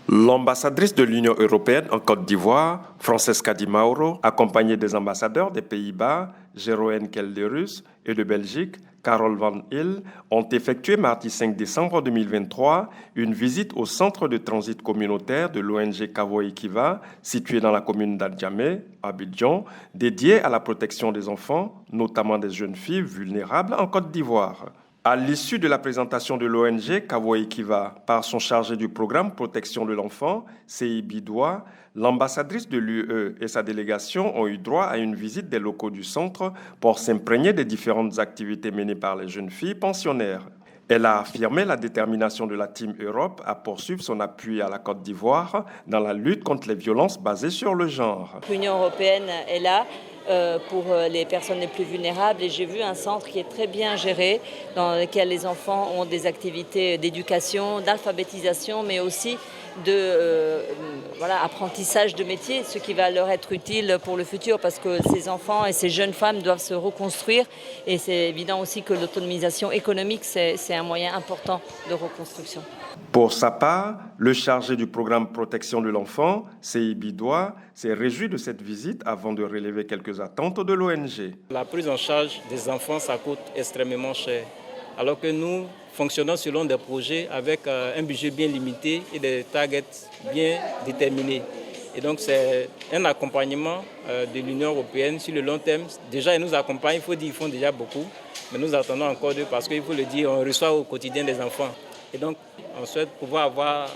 L'ambassadrice de l'Union européenne en Côte d'Ivoire, Francesca Di Mauro, accompagnée des ambassadeurs des Pays-Bas, Jeroen Kelderus, et de Belgique, Carol Van Hill, ont effectué mardi 5 décembre 2023 une visite au centre de transit communautaire de l'ONG Kawoy Kiva, situé dans la commune d'Adjamé, à Abidjan, dédié à la protection des enfants, notamment des jeunes filles vulnérables en Côte d'Ivoire. À l'issue de la présentation de l'ONG Kawoy Kiva par son chargé du programme Protection de l'enfant, CI Bidoua, l'ambassadrice de l'UE et sa délégation ont eu droit à une visite des locaux du centre pour s'imprégner des différentes activités menées par les jeunes filles pensionnaires. Elle a affirmé la détermination de la Team Europe à poursuivre son appui à la Côte d'Ivoire dans la lutte contre les violences basées sur le genre. L'Union européenne est là pour les personnes les plus vulnérables et j'ai vu un centre qui est très bien géré dans lequel les enfants ont des activités d'éducation, d'alphabétisation mais aussi de apprentissage de métier, ce qui va leur être utile pour le futur parce que ces enfants et ces jeunes femmes doivent se reconstruire et c'est évident aussi que l'autonomisation économique c'est un moyen important de reconstruction. Pour sa part, le chargé du programme Protection de l'enfant, CI Bidoua, s'est réjoui de cette visite avant de relever quelques attentes de l'ONG. La prise en charge des enfants, ça coûte extrêmement cher. Alors que nous fonctionnons selon des projets avec un budget bien limité et des targets bien déterminés. Et donc c'est un accompagnement de l'Union européenne sur le long terme. Déjà, ils nous accompagnent, il faut dire qu'ils font déjà beaucoup, mais nous attendons encore d'eux parce qu'il faut le dire, on reçoit au quotidien des enfants. Et donc, on souhaite pouvoir avoir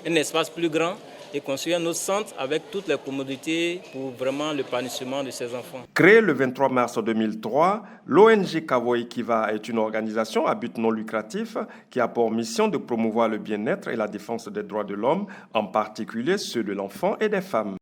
un espace plus grand et construire un autre centre avec toutes les commodités pour vraiment l'épanouissement de ces enfants. Créée le 23 mars 2003, l'ONG Kawoy Kiva est une organisation à but non lucratif qui a pour mission de promouvoir le bien-être et la défense des droits de l'homme, en particulier ceux de l'enfant et des femmes.